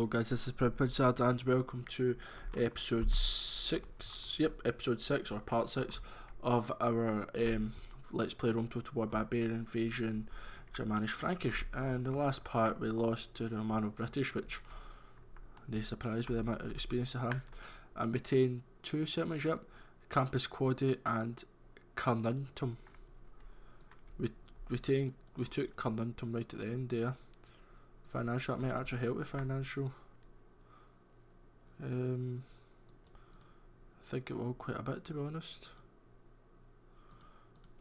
Hello guys, this is ProudPidgezard and welcome to episode 6, episode 6 or part 6 of our Let's Play Rome Total War Barbarian Invasion Germanic Frankish. And the last part we lost to the Romano-British, which no surprise with the amount of experience I have. And we taken 2 settlements, Campus Quadi and Carnuntum. We took Carnuntum right at the end there. Financial, that might actually help with financial. I think it will quite a bit, to be honest.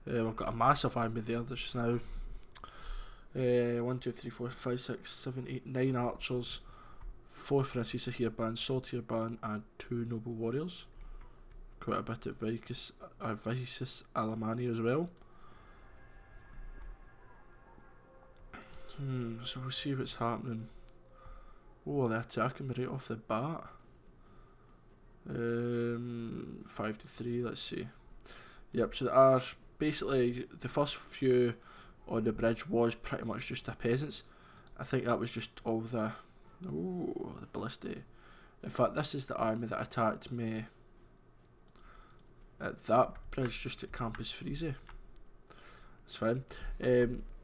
We've got a massive army there just now. 1, 2, 3, 4, 5, 6, 7, 8, 9 archers, 4 Francis here band, Saltier band, and 2 noble warriors. Quite a bit of Vicus Alamani as well. So we'll see what's happening. Oh, they're attacking me right off the bat. 5 to 3, let's see. Yep, so they are basically the first few on the bridge was pretty much just the peasants. I think that was just all the ballistae. In fact, this is the army that attacked me at that bridge just at Campus Friese. It's fine.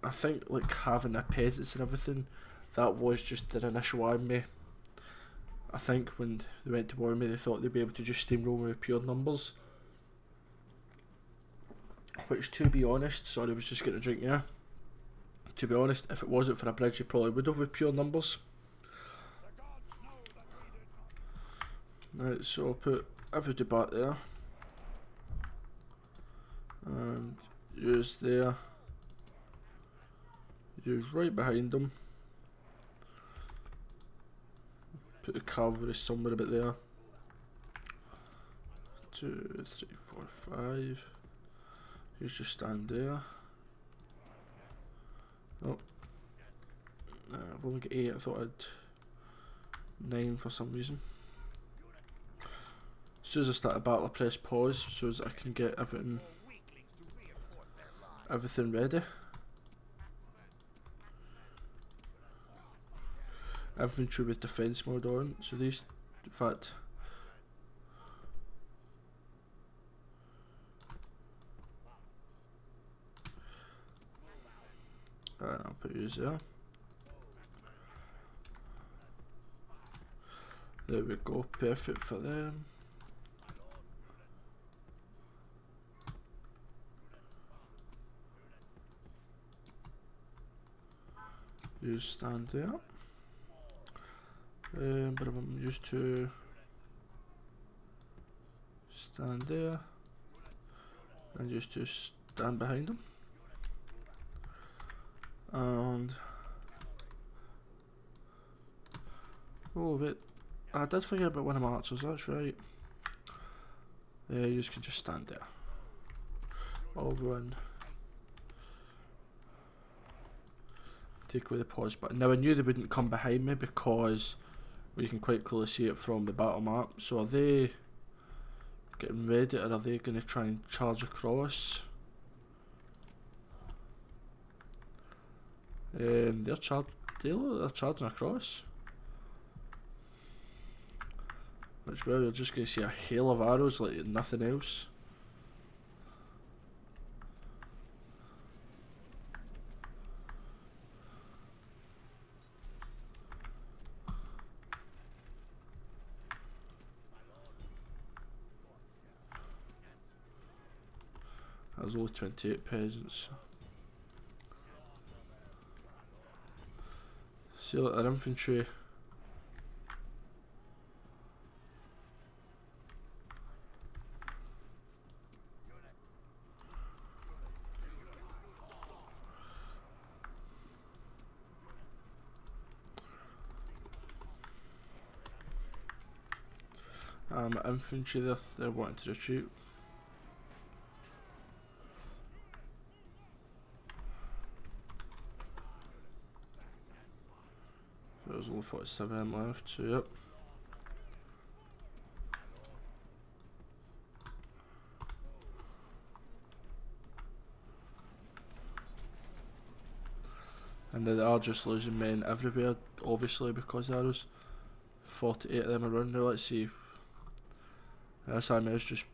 I think like having the peasants and everything, that was just their initial army. I think when they went to war me, they thought they'd be able to just steamroll with pure numbers. Which, to be honest, sorry, I was just getting a drink, yeah. To be honest, if it wasn't for a bridge, you probably would have with pure numbers. Right, so I'll put everybody back there. And use there. Use right behind them. Put the cavalry somewhere about there. 2, 3, 4, 5. You just stand there. Oh, I've only got 8. I thought I'd 9 for some reason. As soon as I start a battle, I press pause so as I can get everything ready. Infantry with defense mode on, so these, in fact, I'll put yours there. There we go, perfect for them. You stand there. But I'm used to stand there and used to stand behind them. And oh wait, I did forget about one of my archers, that's right. You can just stand there. I'll run. Take away the pause button. Now I knew they wouldn't come behind me because you can quite clearly see it from the battle map. So are they getting ready, or are they going to try and charge across? They're charging across. Which, well, you're just going to see a hail of arrows like nothing else. There's only 28 peasants. See like our infantry. Infantry they're wanting to retreat. There's only 47 left, so yep. And they are just losing men everywhere, obviously, because of arrows. 48 of them around now. Let's see. This army is just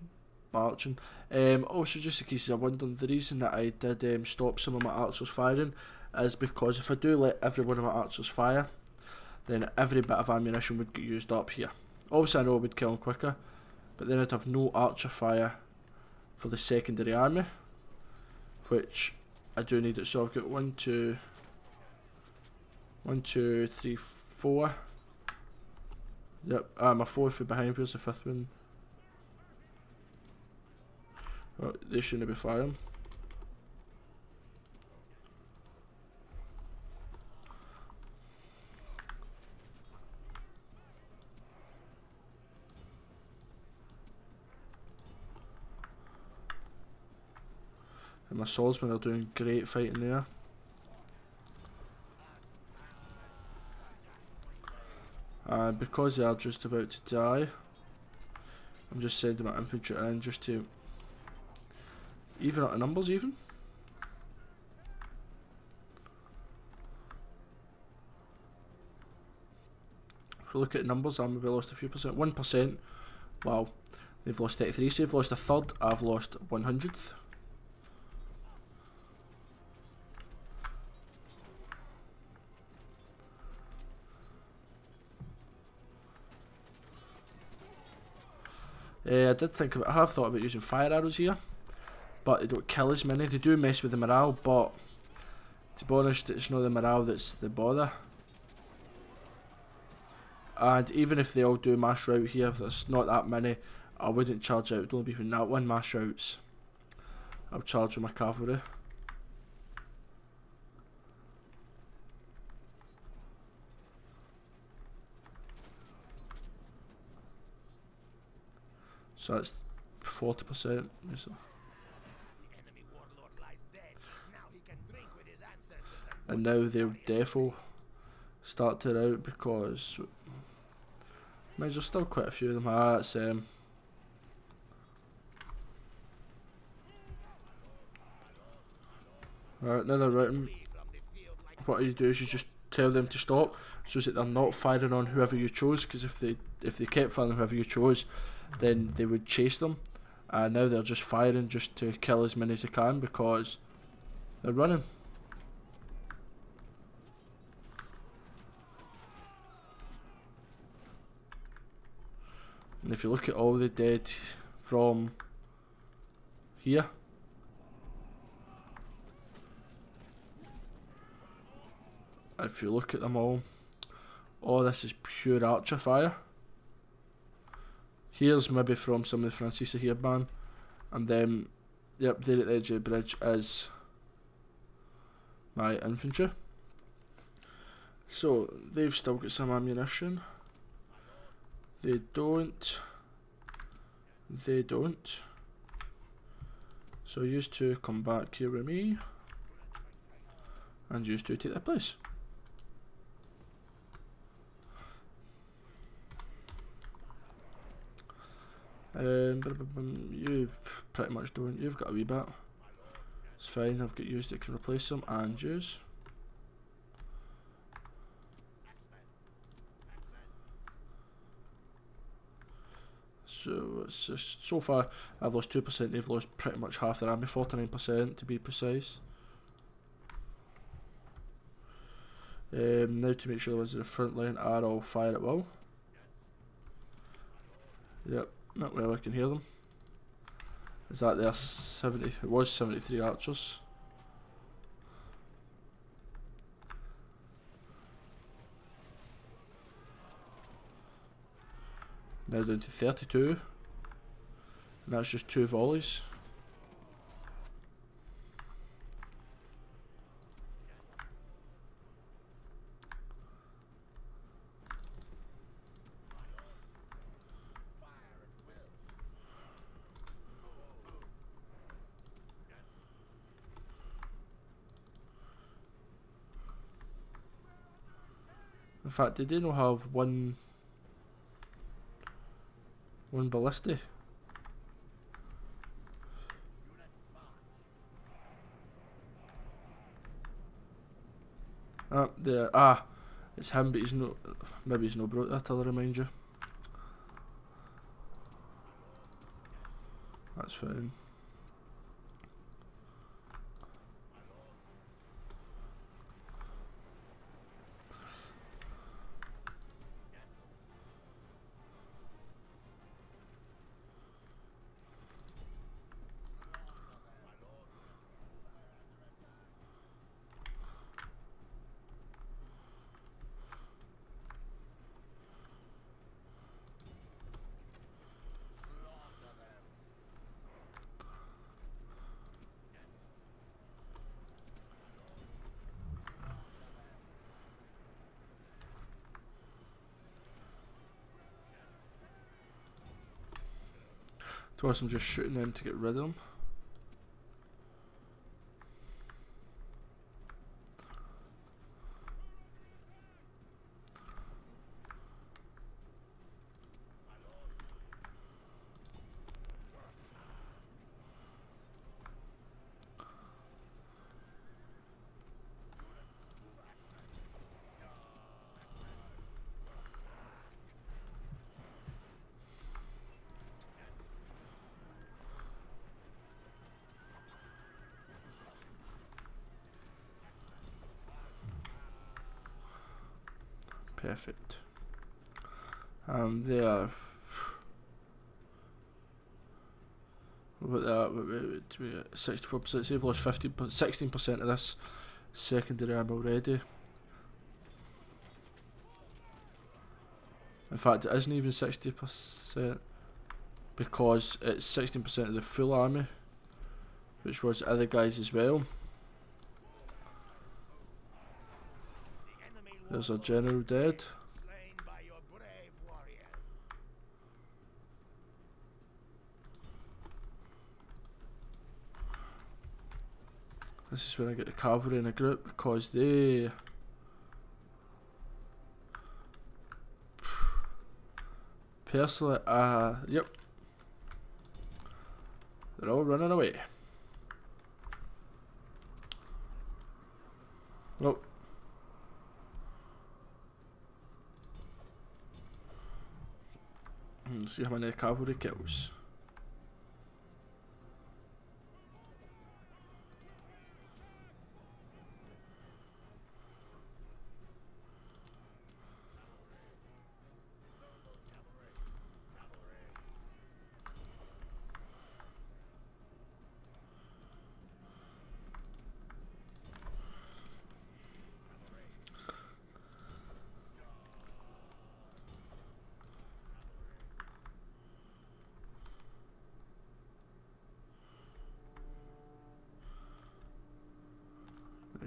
marching. Also, just in case you're wondering, the reason that I did stop some of my archers firing is because if I do let every one of my archers fire, then every bit of ammunition would get used up here. Obviously I know it would kill them quicker, but then I'd have no archer fire for the secondary army, which I do need it. So I've got 1, 2, 3, 4. Yep, my 4th are behind. Where's the 5th one? Oh, they shouldn't be firing. And my swordsmen are doing great fighting there. And because they are just about to die, I'm just sending my infantry in just to even out the numbers even. If we look at numbers, I maybe lost a few percent. 1%. Wow. They've lost 33, so they've lost a third. I've lost 100th. I did think about, I have thought about using fire arrows here, but they don't kill as many. They do mess with the morale, but to be honest, it's not the morale that's the bother. And even if they all do mass rout here, there's not that many, I wouldn't charge out. Don't be even that one mass routs. I'll charge with my cavalry. So that's 40%. And now they'll defo start to rout because there's still quite a few of them. That's right, now they're routing. What you do is you just tell them to stop, so that they're not firing on whoever you chose. Because if they kept firing on whoever you chose, then they would chase them. And now they're just firing just to kill as many as they can because they're running. And if you look at all the dead from here, if you look at them all this is pure archer fire. Here's maybe from some of the Francisa here ban, and then yep, there at the edge of the bridge is my infantry. So they've still got some ammunition. They don't. So used to come back here with me, and used to take their place. You pretty much don't. You've got a wee bit. It's fine. I've got used that can replace them, and use. So it's just, so far I've lost 2%. They've lost pretty much half their army, 49% to be precise. Now to make sure the ones in the front line are all fire at will. Yep, not well I can hear them. Is that their 70? It was 73 archers. Now down to 32, and that's just 2 volleys. In fact, did they not have one ballista? There. It's him, but he's no. Maybe he's no brought that. I'll remind you. That's fine. To us, I'm just shooting them to get rid of them. Perfect. They are. What that? 64%. They've lost 16% of this secondary arm already. In fact, it isn't even 60% because it's 16% of the full army, which was other guys as well. There's a general dead. This is when I get the cavalry in a group because they personally, yep, they're all running away. Nope. See how many cavalry kills.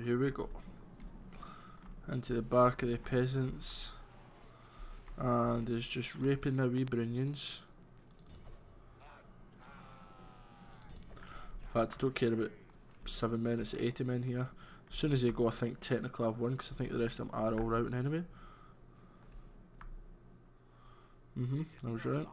Here we go. Into the back of the peasants. And it's just raping the wee Brunions. In fact, I don't care about 7 men, it's 80 men here. As soon as they go, I think technically I've won because I think the rest of them are all routing anyway. I was right.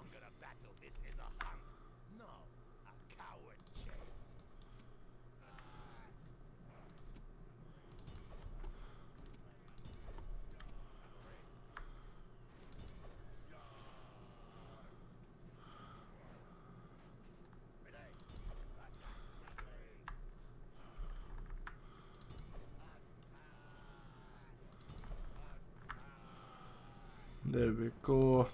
There we go.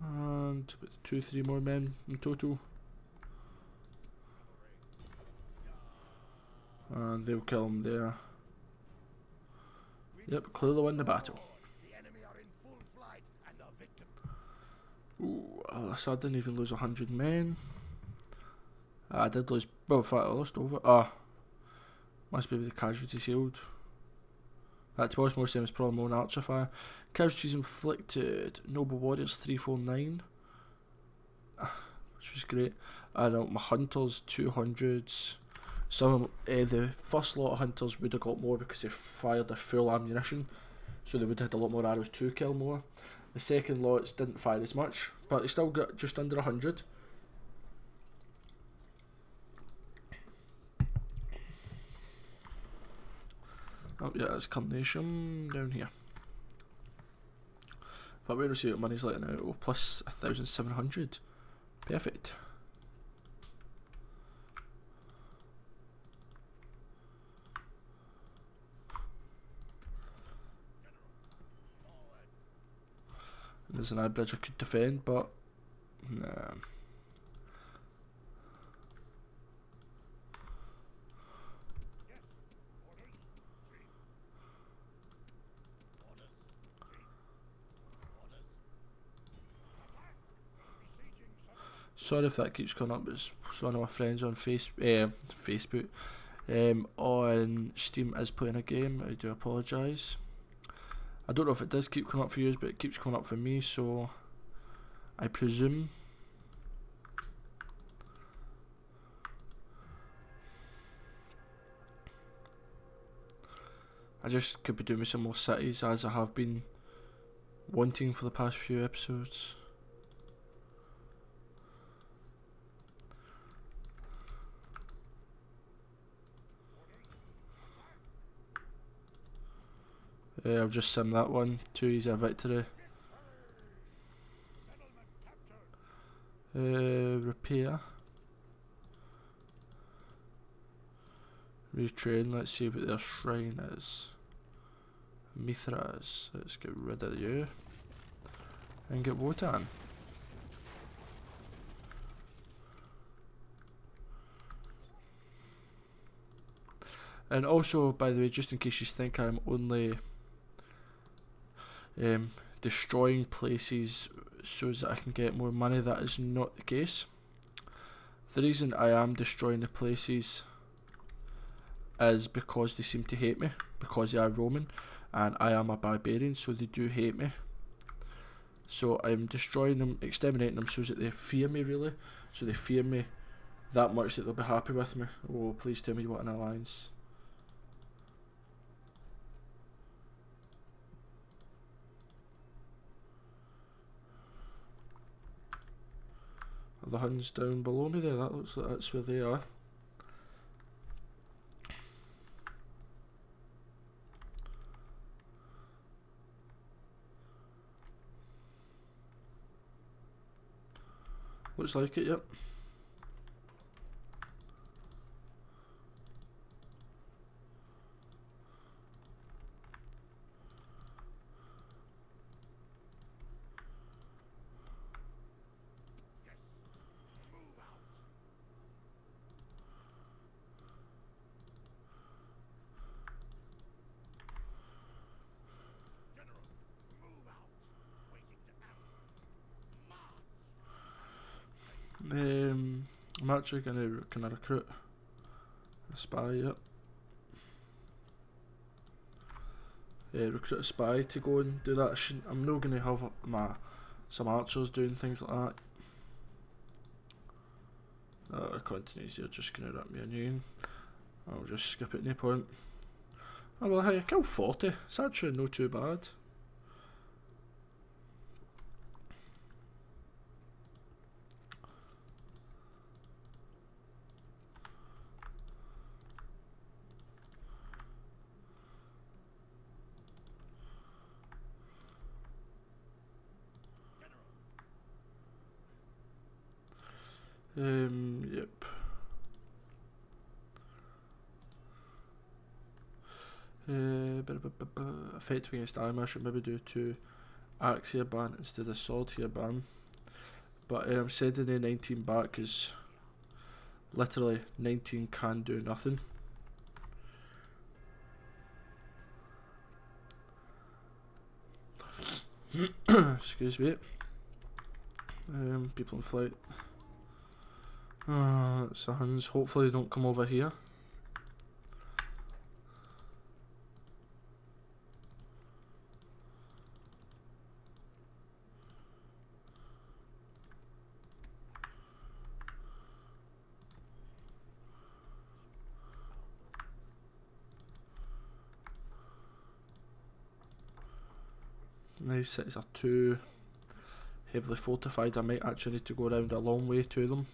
And 2-3 more men in total. And they'll kill him there. Yep, clearly win the battle. Ooh, so I didn't even lose 100 men. I did lose, well in fact I lost over, must be with the casualties healed. That was more same as probably more an archer fire. Casualties inflicted, noble warriors 349, which was great. I know my hunters 200s. Some of the first lot of hunters would have got more because they fired their full ammunition, so they would have had a lot more arrows to kill more. The second lots didn't fire as much, but they still got just under 100. Oh yeah, it's Carnation down here. But we're going to see what money's like now. Oh, plus 1,700. Perfect. There's an eye bridge I could defend, but nah. Sorry if that keeps coming up, it's one of my friends on Facebook on Steam is playing a game. I do apologise. I don't know if it does keep coming up for you, but it keeps coming up for me, so I presume. I just could be doing some more cities, as I have been wanting for the past few episodes. I'll just sim that one. Too easy a victory. Repair. Retrain. Let's see what their shrine is. Mithras. Let's get rid of you. And get Wotan. And also, by the way, just in case you think I'm only destroying places so that I can get more money, that is not the case. The reason I am destroying the places is because they seem to hate me, because they are Roman and I am a barbarian, so they do hate me. So I'm destroying them, exterminating them so that they fear me, really. So they fear me that much that they'll be happy with me. Oh, please tell me you want an alliance. The Huns down below me there, that looks like that's where they are. Looks like it, yep. I'm actually gonna recruit a spy, yep. Recruit a spy to go and do that. I'm not gonna have some archers doing things like that. Continues, you're just gonna rip me a new one. I'll just skip it, no point. Oh well, hey, I killed 40. It's actually not too bad. Yep. Effective against armor, I should maybe do 2 axe here ban instead of sword here ban. But I'm sending the 19 back because literally 19 can do nothing. Excuse me. People in flight. It's the Huns. Hopefully they don't come over here. These cities are too heavily fortified. I might actually need to go around a long way to them.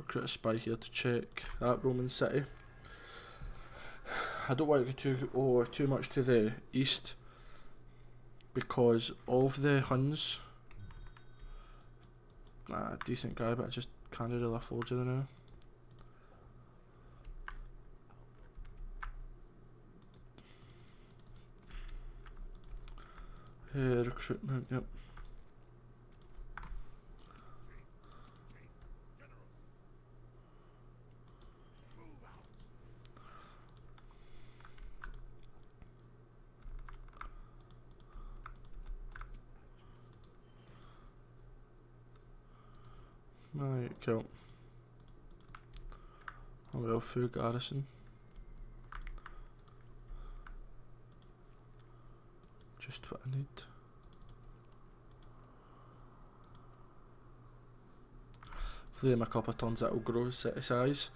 recruit a spy here to check that Roman city. I don't want to go too much to the east, because all of the Huns, decent guy, but I just can't really afford you now. Recruitment, yep. Right, cool. A well full garrison. Just what I need. Hopefully in a couple of turns that will grow city size.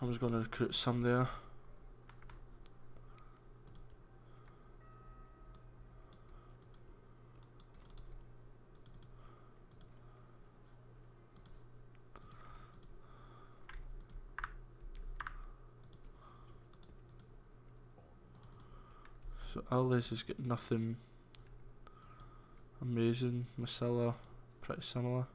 I'm just going to recruit some there. So Alice has got nothing amazing. Masilla, pretty similar.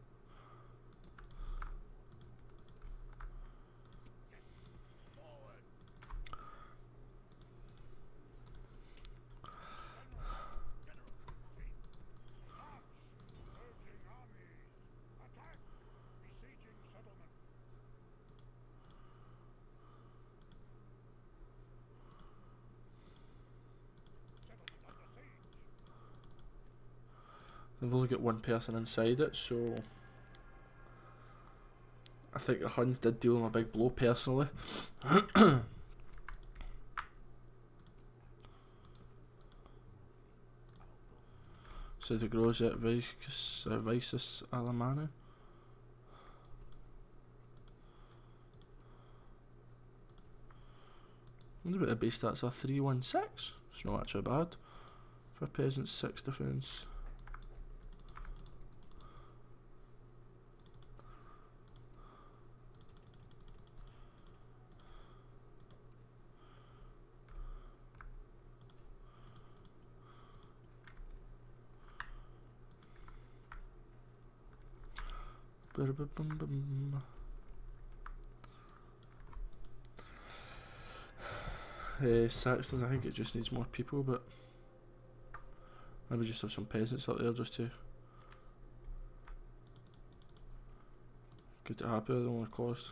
They've only got one person inside it, so I think the Huns did deal them a big blow personally. So the grows at Visus Alamana. I wonder what the base stats are. 316. It's not actually bad for peasants. 6 defense. Saxons, I think it just needs more people, but maybe just have some peasants up there just to get it happy at the only cost.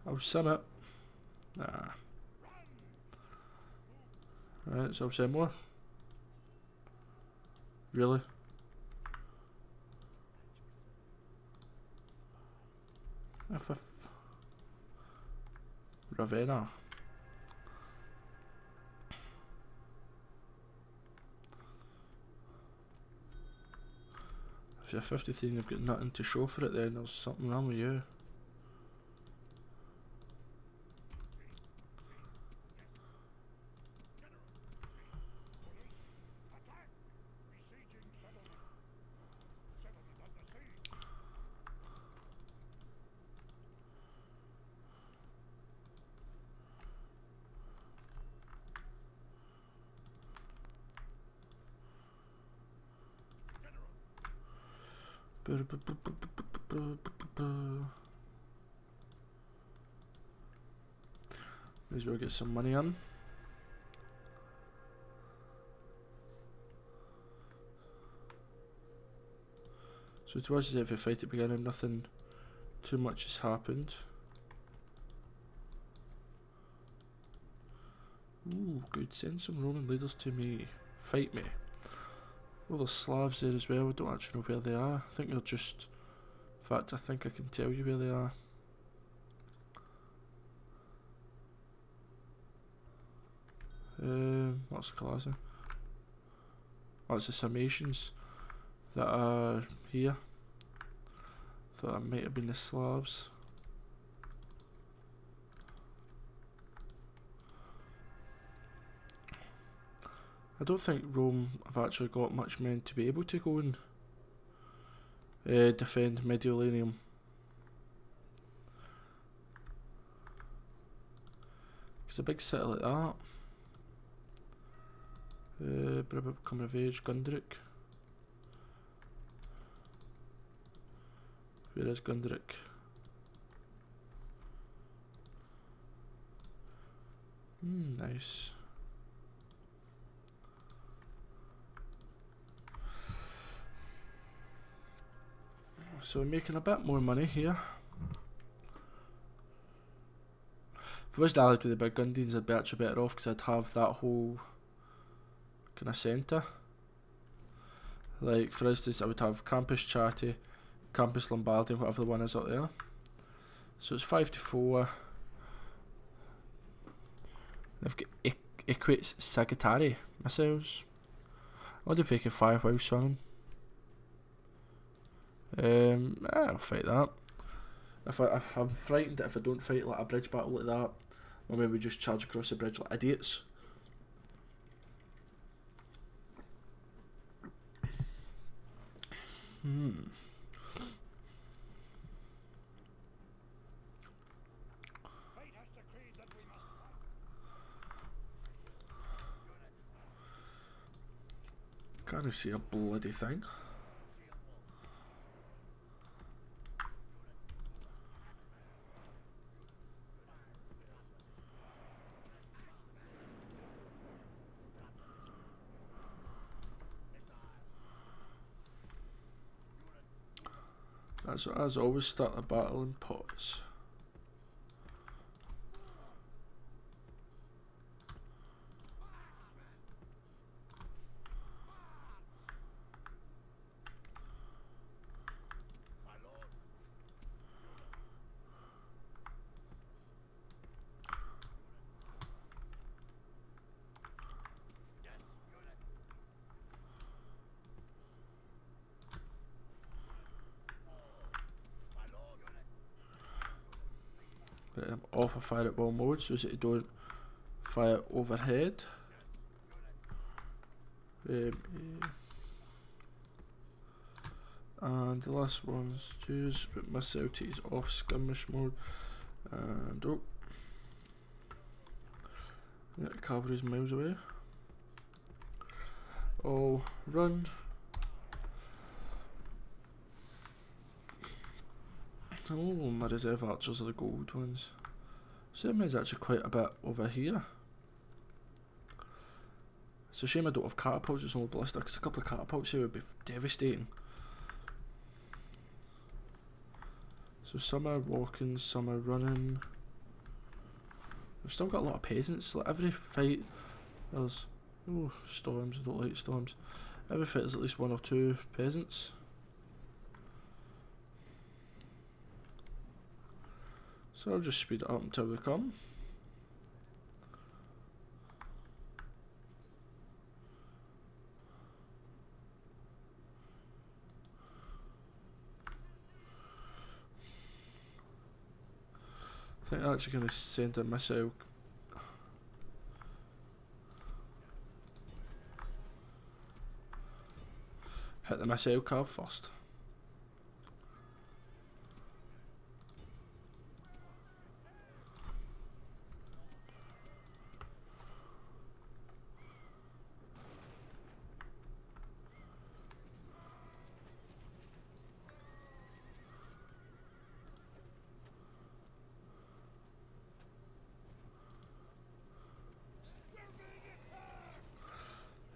I'll send it. Nah. Right, so I'll send more. Really? If Ravenna. If you're 53 and you've got nothing to show for it, then there's something wrong with you. May as well get some money on. So it was as if the fight at the beginning, nothing too much has happened. Ooh, good. Send some Roman leaders to me. Fight me. Well, there's Slavs there as well. I don't actually know where they are. I think they're just... In fact, I think I can tell you where they are. What's the class? Oh, it's the Sarmatians that are here. Thought it might have been the Slavs. I don't think Rome have actually got much men to be able to go and defend Mediolanum. Because a big city like that. Coming of age, Gundrick. Where is Gundrick? Nice. So we're making a bit more money here. If I wasn't allied with the big Burgundians, I'd be actually better off because I'd have that whole kind of centre. Like, for instance, I would have Campus Chieti, Campus Lombardy, whatever the one is up there. So it's 5 to 4. They've got Equates Sagittari missiles. I wonder if they can fire while swimming. I'll fight that. If I'm frightened that if I don't fight like a bridge battle like that, or maybe just charge across the bridge like idiots. Can't see a bloody thing. As always, start a battle and pause. Off a fire at will mode so that you don't fire overhead. And the last one's just put missile to his off skirmish mode. And the cavalry's miles away. All run. Oh, my reserve archers are the gold ones. So there's actually quite a bit over here. It's a shame I don't have catapults, it's only ballista, because a couple of catapults here would be devastating. So some are walking, some are running. We've still got a lot of peasants. Like every fight there's storms, I don't like storms. Every fight there's at least 1 or 2 peasants. So I'll just speed it up until they come. I think I'm actually going to send a missile. Hit the missile cav first.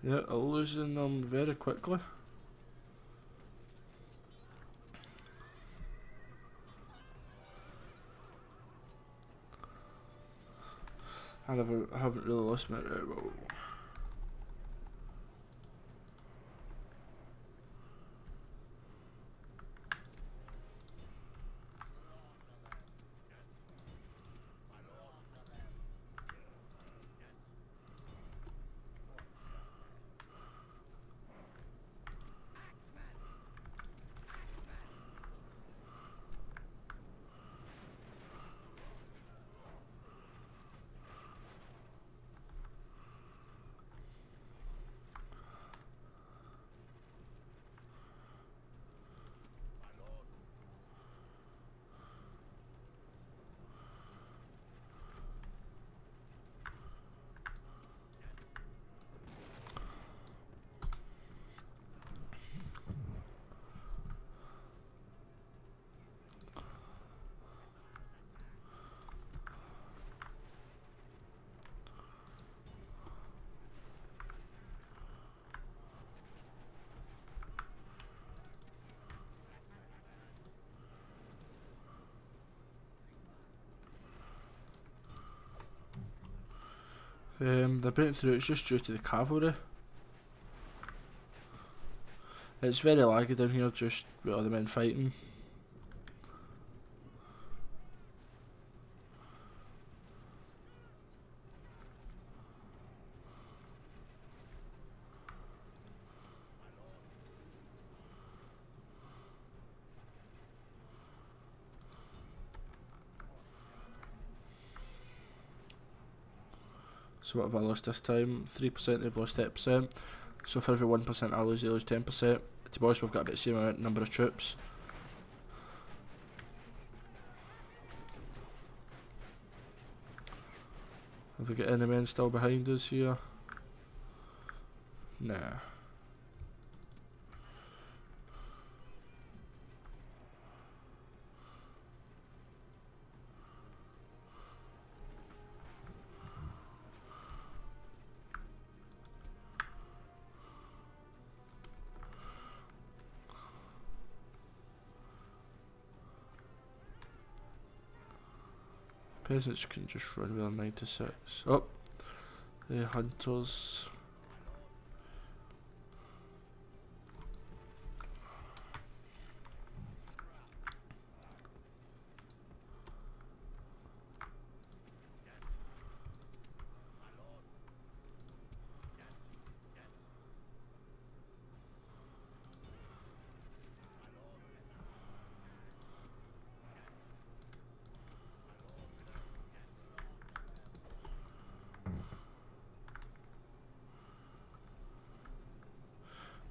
Yeah, I'm losing them very quickly. I haven't really lost my well. They're breaking through, it's just due to the cavalry. It's very laggy down here, just with all the men fighting. So what have I lost this time? 3%, they've lost 8%. So for every 1% I lose, they lose 10%. To be honest, we've got about the same number of troops. Have we got any men still behind us here? Nah. Peasants can just run with a 96. Oh! The hunters.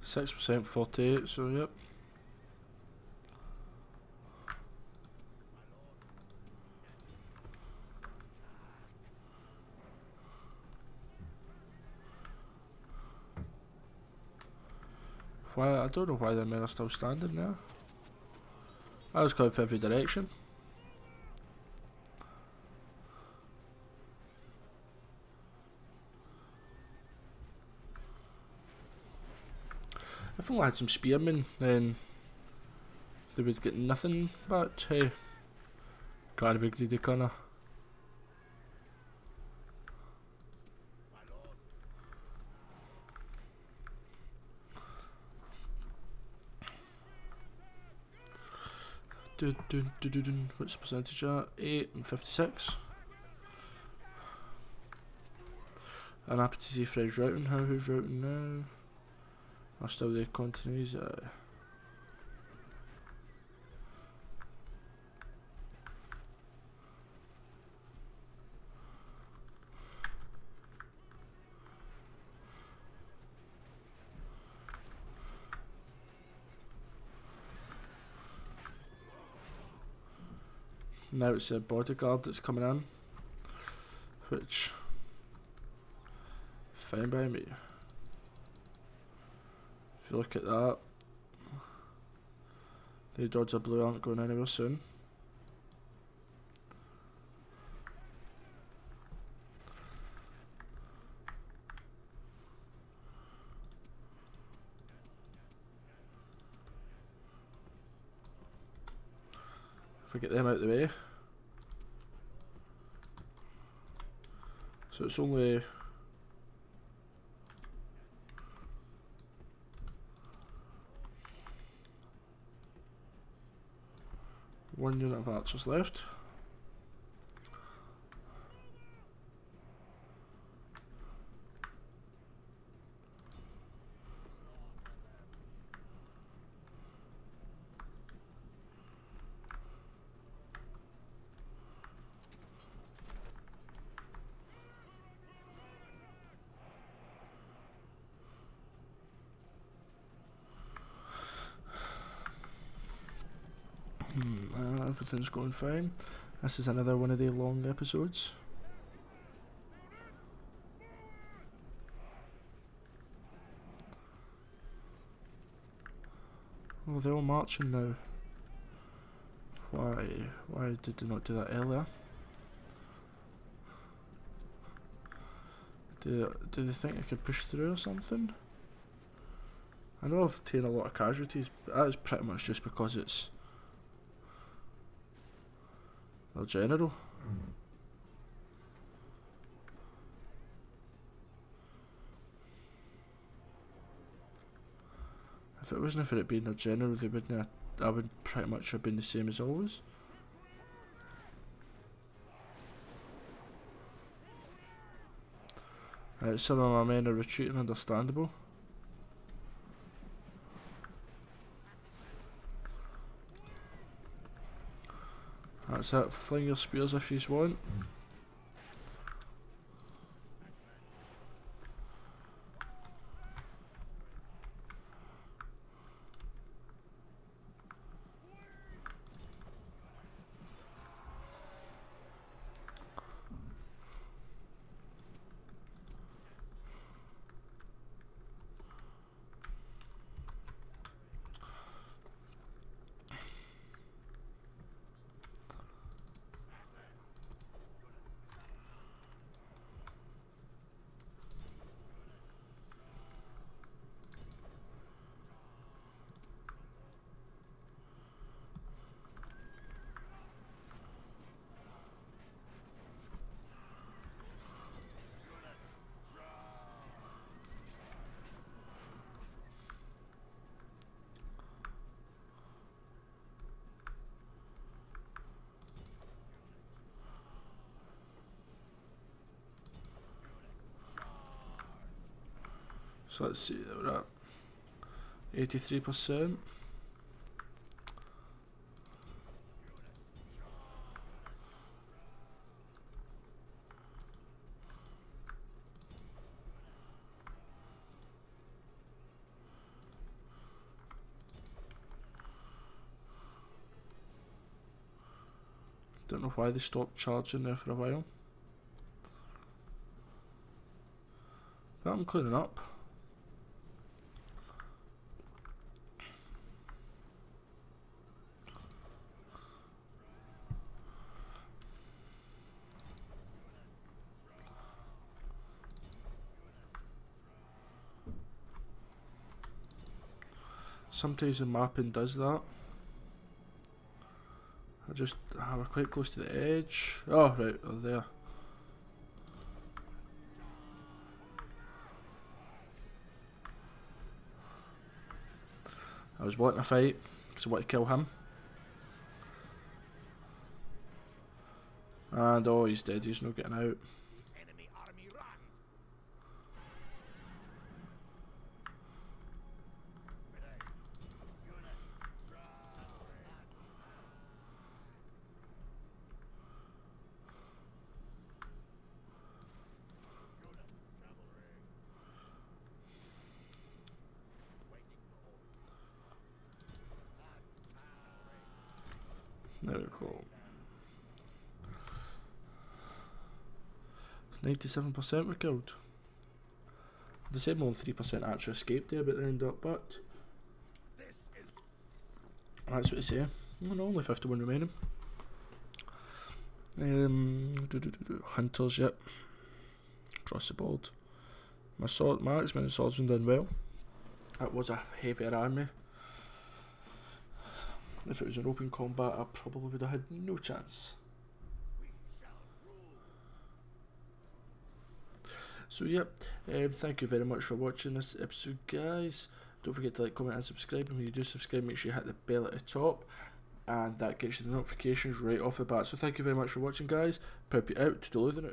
%, 48, so yep. Why, I don't know why the men are still standing there. I was going for every direction. If only I had some spearmen, then they would get nothing, but hey, gotta be greedy, kinda. What's the percentage at? 8 and 56. I'm happy to see Fred's routing. Who's routing now? Are still the continues. Now it's a bodyguard that's coming in, which fine by me. If you look at that, the Dodds of Blue aren't going anywhere soon. If we get them out of the way. So it's only one unit of archers left. Everything's going fine. This is another one of the long episodes. Oh, they're all marching now. Why? Why did they not do that earlier? Do they think I could push through or something? I know I've taken a lot of casualties, but that is pretty much just because it's their general. If it wasn't for it being a general, they wouldn't. I would pretty much have been the same as always. Right, some of my men are retreating, understandable. That's it, fling your spears if you want. So let's see, we're at 83%. Don't know why they stopped charging there for a while. But I'm cleaning up. Sometimes the mapping does that. We're quite close to the edge. Oh, right, oh, there. I was wanting a fight, because I want to kill him. And oh, he's dead, he's not getting out. There we go. 97% were killed. The same only 3% actually escaped there but they ended up, but that's what they say. Oh, no, only 51 remaining. Hunters, yep. Across the board. My X-Men and swordsman done well. That was a heavier army. If it was an open combat, I probably would have had no chance. So yep, thank you very much for watching this episode, guys. Don't forget to like, comment and subscribe, and when you do subscribe, make sure you hit the bell at the top, and that gets you the notifications right off the bat. So thank you very much for watching, guys. ProudPidgezard out, toodaloo the now.